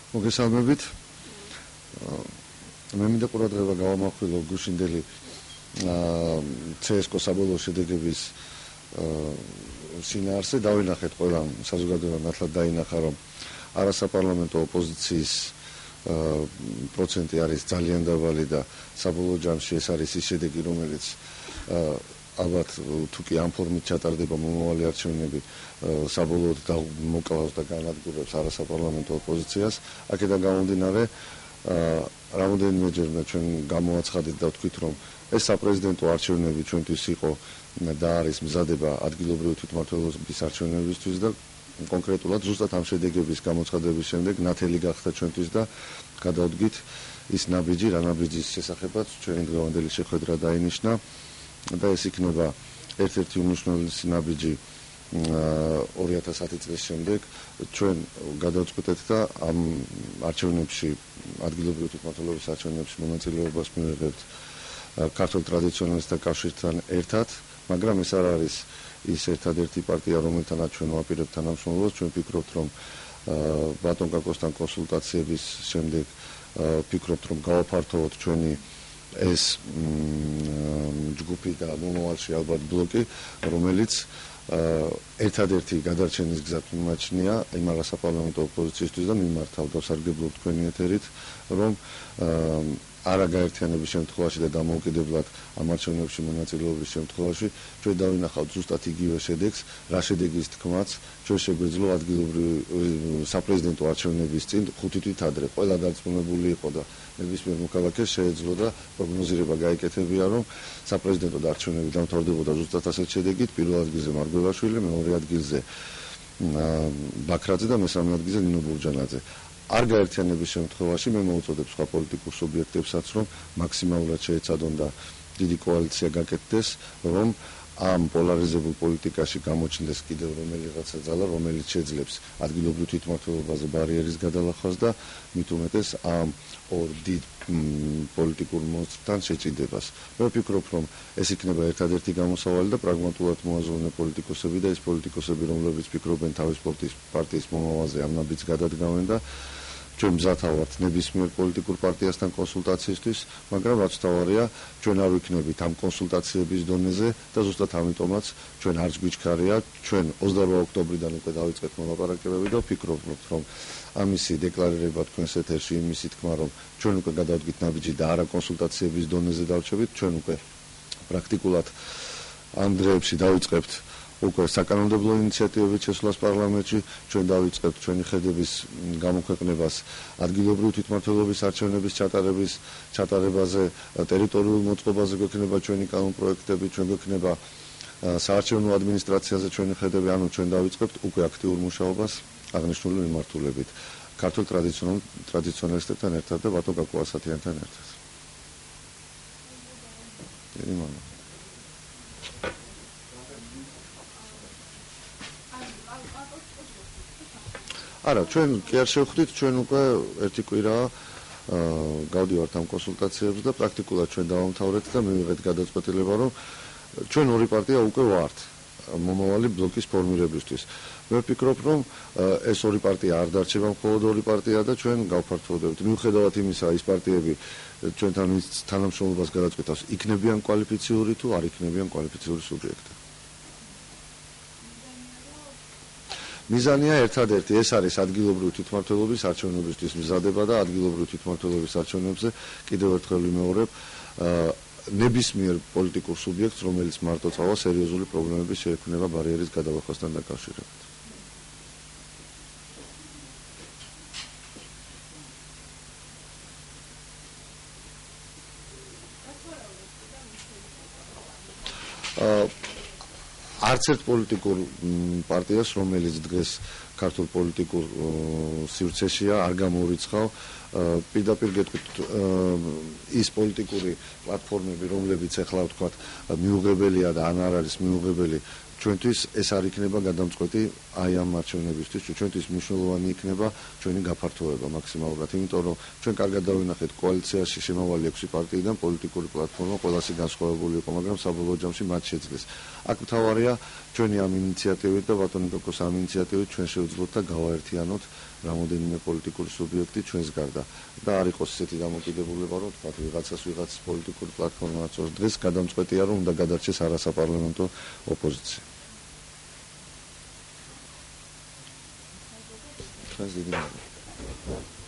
მოგესალმებით. მე მინდა ყურადღება გავამახვილო გუშინდელი CSKO საბოლოო შედეგების სინაარსზე. დავინახეთ ყველა საზოგადოებამ ნათლად დაინახა, რომ არასაპარლამენტო ოპოზიციის პროცენტი არის ძალიან დაბალი და საბოლოო ჯამში ეს არის ის შედეგი, რომელიც ალბათ თუ კი ამ ფორმით ჩატარდება მომავალი არჩევნები საბოლოოდ მოკლავს და განადგურებს არასაპარლამენტო ოპოზიციას. აქედან გამომდინარე, რამოდენიმეჯერ ჩვენ გამოაცხადეთ და ვთქვით, რომ ეს საპრეზიდენტო არჩევნები ჩვენთვის იყო და არის მზადება ადგილობრივი თვითმმართველობის არჩევნებისთვის და კონკრეტულად ზუსტად ამ შედეგების გამოცხადების შემდეგ ნათელი გახდა ჩვენთვის და გადავდგით ის ნაბიჯი, რა ნაბიჯის შესახებაც ჩვენი დღევანდელი შეხვედრა დაინიშნა და ეს იქნება ერთ-ერთი უმნიშვნელოვანესი ნაბიჯი 2010 წლის შემდეგ ჩვენ გადავწყვეტეთ და ამ არჩევნებში ადგილობრივი თვითმმართველობის არჩევნებში მონაწილეობას მივიღებთ ქართულ ტრადიციონალისტთა კავშირთან ერთად, მაგრამ ეს არ არის ის ერთადერთი პარტია, რომელთანაც ჩვენ ვაპირებთ თანამშრომლობას. ჩვენ ვფიქრობთ, რომ ბატონ კაკოსთან კონსულტაციების შემდეგ ვფიქრობთ, რომ გავაფართოვოთ ჩვენი ეს ჯგუფი და მომავალში ალბათ ბლოკი, რომელიც ერთადერთი გადარჩენის გზად მიმაჩნია იმ არასაპარლამენტო ოპოზიციისთვის და მიმართავ დავსარგებლობ თქვენი ეთერით, რომ არა გაერთიანების შემთხვევაში და დამოუკიდებლად ამ არჩევნებში მონაწილეობის შემთხვევაში ჩვენ დავინახავთ ზუსტად იგივე შედეგს, რა შედეგის თქმაც ჩვენ შეგვეძლო ადგილობრივი საპრეზიდენტო არჩევნების წინ 5 თვით ადრე. ყველა დარწმუნებული იყო და ნებისმიერ მოქალაქეს შეეძლო და პროგნოზირება გაიკეთებია, რომ საპრეზიდენტო არჩევნები დამთავრდებოდა ზუსტად ასეთ შედეგით. პირველ ადგილზე მარგველაშვილი, მეორე ადგილზე ბაქრაძე და მესამე ადგილზე ნინო ბურჯანაძე. არ გაერთიანების შემთხვევაში მე მოვუწოდებ სხვა პოლიტიკურ სუბიექტებსაც, რომ მაქსიმალურად შეეცადონ და დიდი კოალიცია გაკეთდეს, რომ ამ პოლარიზებულ პოლიტიკაში გამოჩნდეს კიდევ რომელიღაცა ძალა, რომელიც შეძლებს ადგილობრივ თვითმმართველობაზე ბარიერის გადალახვას და მით უმეტეს ამ ორ დიდ პოლიტიკურ მონსტრთან შეჭიდებას. მე ვფიქრობ, რომ ეს იქნება ერთადერთი გამოსავალი და პრაგმატულად მოაზროვნე პოლიტიკოსები და ეს პოლიტიკოსები, რომლებიც ფიქრობენ თავის პარტიის მომავალზე ამ ნაბიჯს გადადგავენ და ჩვენ მზათა ვართ ნებისმიერ პოლიტიკურ პარტიასთან კონსულტაციისთვის, მაგრამ რაც თავარია, ჩვენ არ ვიქნებით ამ კონსულტაციების დონეზე და ზუსტად ამიტომაც ჩვენ არც გვიჩქარია, ჩვენ 28 ოქტომბრიდან უკვე დავიწყეთ მოლაპარაკებები და ვფიქრობთ, რომ ამისი დეკლარირება თქვენს ეთერში, იმისი თქმა, რომ ჩვენ უკვე გადავდგით ნაბიჯი და არა კონსულტაციების დონეზე დავჩებით, ჩვენ უკვე პრაქტიკულად ამ დღეებში დავიწყებთ უკვე საკანონმდებლო ინიციატივებით შესვლას პარლამენტში, ჩვენ დავიწყებთ ჩვენი ხედების გამოქვეყნებას ადგილობრივი თვითმმართველობის არჩევნების ჩატარებაზე, ტერიტორიულ მოწყობაზე გვექნება ჩვენი კანონპროექტები, ჩვენ გვექნება საარჩევნო ადმინისტრაციაზე ჩვენი ხედები, ანუ ჩვენ დავიწყებთ უკვე აქტიურ მუშაობას აღნიშნული მიმართულებით ქართულ ტრადიციონალისტებთან ერთად და ბატონ კაკო ასათიანთან ერთად. არა, ჩვენ კი არ შევხვდით, ჩვენ უკვე ერთი კვირაა გავდივართ ამ კონსულტაციებს და პრაქტიკულად ჩვენ დავამთავრეთ და მივიღეთ გადაწყვეტილება, რომ ჩვენ ორი პარტია უკვე ვართ მომავალი ბლოკის ფორმირებისთვის. მე ვფიქრობ, რომ ეს ორი პარტია არ დარჩება მხოლოდ ორი პარტია და ჩვენ გავფართოვდებთ. მიუხედავად იმისა, ის პარტიები ჩვენთან თანამშრომლობას გადაწყვეტავს, იქნებიან კვალიფიციური თუ არ იქნებიან კვალიფიციური სუბიექტი. მიზანია ერთადერთი, ეს არის ადგილობრივი თვითმმართველობის არჩევნებისთვის მზადება და ადგილობრივი თვითმმართველობის არჩევნებზე კიდევ ერთხელ ვიმეორებ, ნებისმიერ პოლიტიკურ სუბიექტს, რომელიც მარტო წავა სერიოზული პრობლემების შეექმნება ბარიერის გადალახვასთან დაკავშირებით. არც ერთ პოლიტიკურ პარტიას, რომელიც დღეს ქართულ პოლიტიკურ სივრცეშია, არ გამოურიცხავ პირდაპირ გეტყვით ის პოლიტიკური პლატფორმები, რომლებიც ახლა ვთქვათ მიუღებელია და ან არ არის მიუღებელი ჩვენთვის ეს არ იქნება გადამწყვეტი აი ამ არჩევნებისთვის, ჩვენთვის მნიშვნელოვანი იქნება ჩვენი გაფართოება მაქსიმალურად, იმიტომ რომ ჩვენ კარგად დავინახეთ კოალიციაში შემავალი 6 პარტიიდან პოლიტიკური პლატფორმა ყველასი განსხვავებული იყო, მაგრამ საბოლოო ჯამში მათ შეძლეს. აქ მთავარია ჩვენი ამ ინიციატივით და ბატონი გოგოს ამ ინიციატივით ჩვენ შევძლოთ და გავაერთიანოთ რამოდენიმე პოლიტიკური სუბიექტი ჩვენს გარდა და არ იყოს ესეთი დამოკიდებულება, რომ თქვა ვიღაც პოლიტიკური პლატფორმა აწოს. დღეს გადამწყვეტია, რომ უნდა გადარჩეს არასაპარლამენტო ოპოზიცია. Thank you.